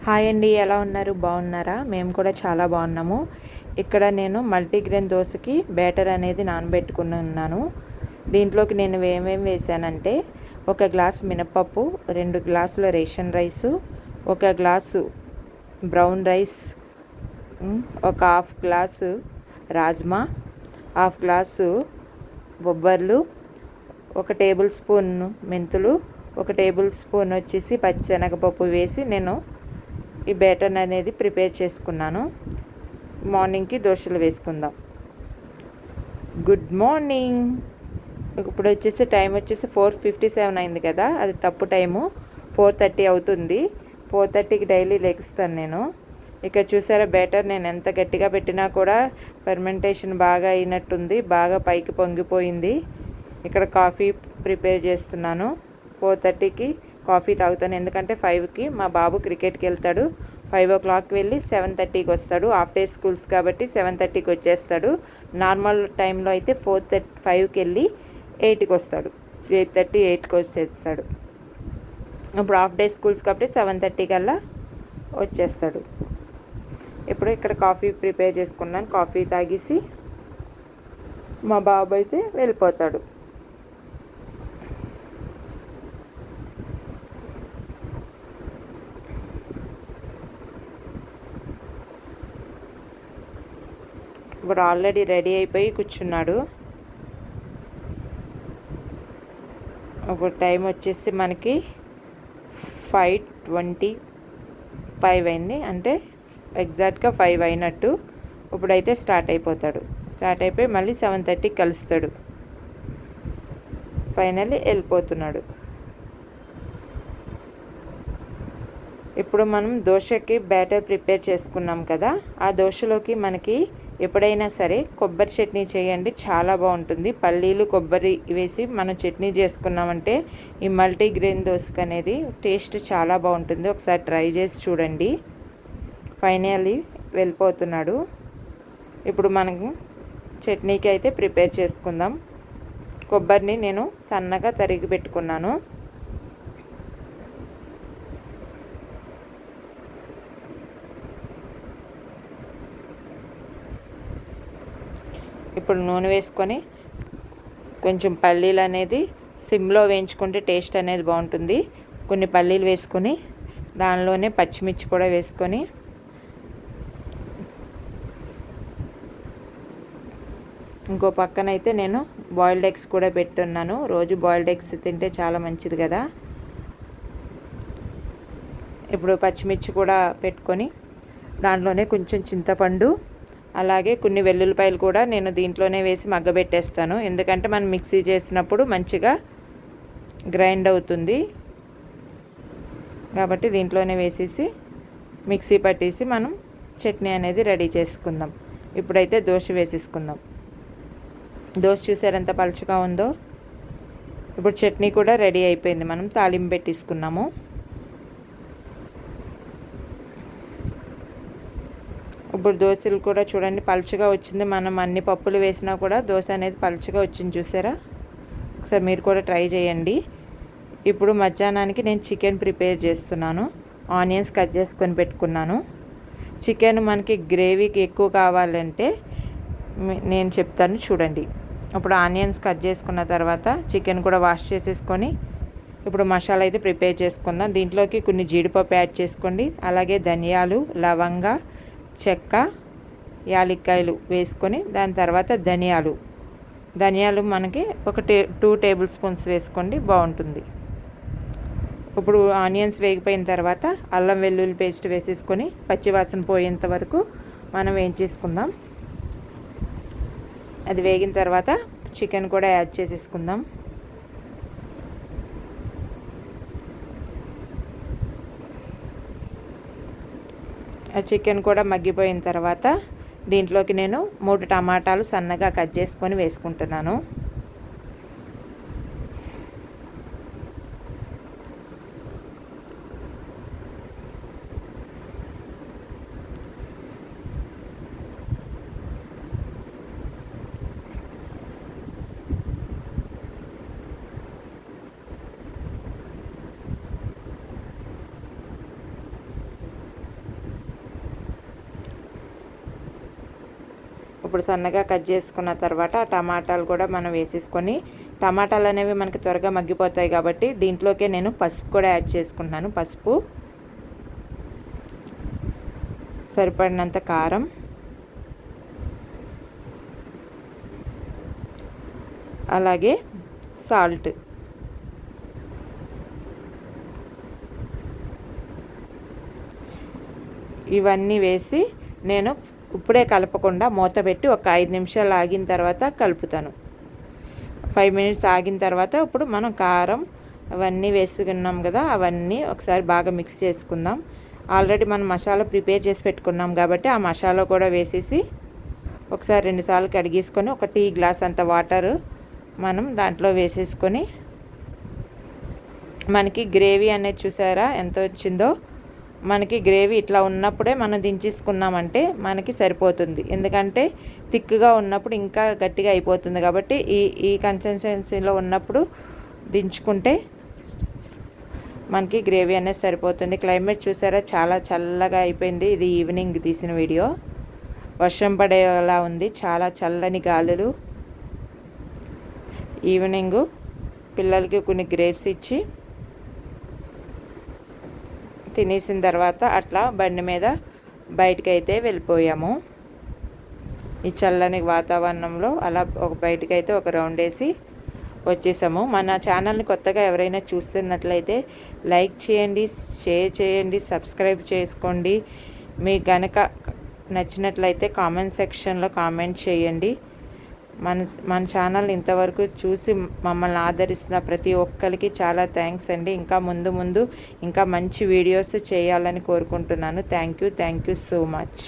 Hi అండి, ఎలా ఉన్నారు? బాగున్నారా? మేము కూడా చాలా బాగున్నాము. ఇక్కడ నేను మల్టీగ్రెయిన్ దోశకి బ్యాటర్ అనేది నానబెట్టుకుని ఉన్నాను. దీంట్లోకి నేను ఏమేమి వేసానంటే, ఒక గ్లాసు మినపప్పు, 2 గ్లాసుల రేషన్ రైసు, ఒక గ్లాసు బ్రౌన్ రైస్, ఒక half glass rajma, half glass బొబ్బర్లు, ఒక టేబుల్ స్పూన్ మెంతులు, ఒక టేబుల్ స్పూన్ వచ్చేసి పచ్చిశనగపప్పు వేసి నేను ఈ బ్యాటర్ అనేది ప్రిపేర్ చేసుకున్నాను. మార్నింగ్కి దోశలు వేసుకుందాం. Good morning. ఇప్పుడు వచ్చేసి టైం వచ్చేసి 4:57 అయింది కదా, అది తప్పు టైము. 4:30 అవుతుంది. 4:30కి డైలీ లెగుస్తాను నేను. ఇక్కడ చూసారా, బ్యాటర్ నేను ఎంత గట్టిగా పెట్టినా కూడా ఫెర్మెంటేషన్ బాగా అయినట్టుంది, బాగా పైకి పొంగిపోయింది. ఇక్కడ కాఫీ ప్రిపేర్ చేస్తున్నాను. 4:30కి కాఫీ తాగుతాను, ఎందుకంటే 5కి మా బాబు క్రికెట్కి వెళ్తాడు. 5 o'clock వెళ్ళి 7:30కి వస్తాడు. హాఫ్ డే స్కూల్స్ కాబట్టి 7:30కి వచ్చేస్తాడు. నార్మల్ టైంలో అయితే 5కి వెళ్ళి 8కి వస్తాడు. 8:30, 8కి వచ్చేస్తాడు. ఇప్పుడు హాఫ్ డే స్కూల్స్ కాబట్టి 7:30 కల్లా వచ్చేస్తాడు. ఇప్పుడు ఇక్కడ కాఫీ ప్రిపేర్ చేసుకున్నాను. కాఫీ తాగేసి మా బాబు అయితే వెళ్ళిపోతాడు. ఇప్పుడు ఆల్రెడీ రెడీ అయిపోయి కూర్చున్నాడు. ఇప్పుడు టైం వచ్చేసి మనకి 5:25 అయింది, అంటే ఎగ్జాక్ట్గా 5 అయినట్టు. ఇప్పుడైతే స్టార్ట్ అయిపోతాడు. స్టార్ట్ అయిపోయి మళ్ళీ 7:30కి కలుస్తాడు. ఫైనల్లీ వెళ్ళిపోతున్నాడు. ఇప్పుడు మనం దోశకి బ్యాటర్ ప్రిపేర్ చేసుకున్నాం కదా, ఆ దోశలోకి మనకి ఎప్పుడైనా సరే కొబ్బరి చట్నీ చేయండి, చాలా బాగుంటుంది. పల్లీలు, కొబ్బరి వేసి మనం చట్నీ చేసుకున్నామంటే ఈ మల్టీగ్రెయిన్ దోశకు అనేది టేస్ట్ చాలా బాగుంటుంది. ఒకసారి ట్రై చేసి చూడండి. ఫైనల్లీ వెళ్ళిపోతున్నాడు. ఇప్పుడు మనకు చట్నీకి అయితే ప్రిపేర్ చేసుకుందాం. కొబ్బరిని నేను సన్నగా తరిగి పెట్టుకున్నాను. ఇప్పుడు నూనె వేసుకొని కొంచెం పల్లీలు అనేది సిమ్లో వేయించుకుంటే టేస్ట్ అనేది బాగుంటుంది. కొన్ని పల్లీలు వేసుకొని దానిలోనే పచ్చిమిర్చి కూడా వేసుకొని ఇంకో పక్కన అయితే నేను బాయిల్డ్ ఎగ్స్ కూడా పెట్టున్నాను. రోజు బాయిల్డ్ ఎగ్స్ తింటే చాలా మంచిది కదా. ఇప్పుడు పచ్చిమిర్చి కూడా పెట్టుకొని దాంట్లోనే కొంచెం చింతపండు, అలాగే కొన్ని వెల్లుల్లిపాయలు కూడా నేను దీంట్లోనే వేసి మగ్గబెట్టేస్తాను, ఎందుకంటే మనం మిక్సీ చేసినప్పుడు మంచిగా గ్రైండ్ అవుతుంది కాబట్టి దీంట్లోనే వేసేసి మిక్సీ పట్టేసి మనం చట్నీ అనేది రెడీ చేసుకుందాం. ఇప్పుడైతే దోశ వేసేసుకుందాం. దోశ చూసారు ఎంత పలుచగా ఉందో. ఇప్పుడు చట్నీ కూడా రెడీ అయిపోయింది, మనం తాలింపు పెట్టేసుకున్నాము. ఇప్పుడు దోశలు కూడా చూడండి పలుచగా వచ్చింది. మనం అన్ని పప్పులు వేసినా కూడా దోశ అనేది పలుచగా వచ్చింది, చూసారా. ఒకసారి మీరు కూడా ట్రై చేయండి. ఇప్పుడు మధ్యాహ్నానికి నేను చికెన్ ప్రిపేర్ చేస్తున్నాను. ఆనియన్స్ కట్ చేసుకొని పెట్టుకున్నాను. చికెన్ మనకి గ్రేవీకి ఎక్కువ కావాలంటే నేను చెప్తాను చూడండి. ఇప్పుడు ఆనియన్స్ కట్ చేసుకున్న తర్వాత చికెన్ కూడా వాష్ చేసేసుకొని ఇప్పుడు మసాలా అయితే ప్రిపేర్ చేసుకుందాం. దీంట్లోకి కొన్ని జీడిపప్పు యాడ్ చేసుకోండి, అలాగే ధనియాలు, లవంగ, చెక్క, యాలక్కాయలు వేసుకొని దాని తర్వాత ధనియాలు మనకి ఒక 2 టేబుల్ స్పూన్స్ వేసుకోండి, బాగుంటుంది. ఇప్పుడు ఆనియన్స్ వేగిపోయిన తర్వాత అల్లం వెల్లుల్లి పేస్ట్ వేసేసుకొని పచ్చివాసన పోయేంత వరకు మనం వేయించేసుకుందాం. అది వేగిన తర్వాత చికెన్ కూడా యాడ్ చేసేసుకుందాం. ఆ చికెన్ కూడా మగ్గిపోయిన తర్వాత దీంట్లోకి నేను 3 టమాటాలు సన్నగా కట్ చేసుకొని వేసుకుంటున్నాను. ఇప్పుడు సన్నగా కట్ చేసుకున్న తర్వాత టమాటాలు కూడా మనం వేసేసుకొని, టమాటాలు అనేవి మనకి త్వరగా మగ్గిపోతాయి కాబట్టి దీంట్లోకే నేను పసుపు కూడా యాడ్ చేసుకుంటున్నాను. పసుపు, సరిపడినంత కారం, అలాగే సాల్ట్. ఇవన్నీ వేసి నేను ఇప్పుడే కలపకుండా మూత పెట్టి ఒక 5 నిమిషాలు ఆగిన తర్వాత కలుపుతాను. 5 మినిట్స్ ఆగిన తర్వాత ఇప్పుడు మనం కారం అవన్నీ వేసుకున్నాం కదా, అవన్నీ ఒకసారి బాగా మిక్స్ చేసుకుందాం. ఆల్రెడీ మనం మసాలా ప్రిపేర్ చేసి పెట్టుకున్నాం కాబట్టి ఆ మసాలా కూడా వేసేసి ఒకసారి 2 సార్లు కడిగేసుకొని ఒక టీ గ్లాస్ అంత వాటర్ మనం దాంట్లో వేసేసుకొని, మనకి గ్రేవీ అనేది చూసారా ఎంత వచ్చిందో. మనకి గ్రేవీ ఇట్లా ఉన్నప్పుడే మనం దించేసుకున్నామంటే మనకి సరిపోతుంది. ఎందుకంటే థిక్గా ఉన్నప్పుడు ఇంకా గట్టిగా అయిపోతుంది కాబట్టి ఈ కన్సిస్టెన్సీలో ఉన్నప్పుడు దించుకుంటే మనకి గ్రేవీ అనేది సరిపోతుంది. క్లైమేట్ చూసారా చాలా చల్లగా అయిపోయింది. ఇది ఈవినింగ్ తీసిన వీడియో. వర్షం పడేలా ఉంది, చాలా చల్లని గాలులు. ఈవినింగ్ పిల్లలకి కొన్ని గ్రేప్స్ ఇచ్చి తినేసిన తర్వాత అట్లా బండి మీద బయటకైతే వెళ్ళిపోయాము. ఈ చల్లని వాతావరణంలో అలా బయటకైతే ఒక రౌండ్ వేసి వచ్చేసాము. మన ఛానల్ని కొత్తగా ఎవరైనా చూస్తున్నట్లయితే లైక్ చేయండి, షేర్ చేయండి, సబ్స్క్రైబ్ చేసుకోండి. మీకు గనక నచ్చినట్లయితే కామెంట్ సెక్షన్లో కామెంట్ చేయండి. మన ఛానల్ ఇంతవరకు చూసి మమ్మల్ని ఆదరిస్తున్న ప్రతి ఒక్కరికి చాలా థ్యాంక్స్ అండి. ఇంకా ముందు ఇంకా మంచి వీడియోస్ చేయాలని కోరుకుంటున్నాను. Thank you so much.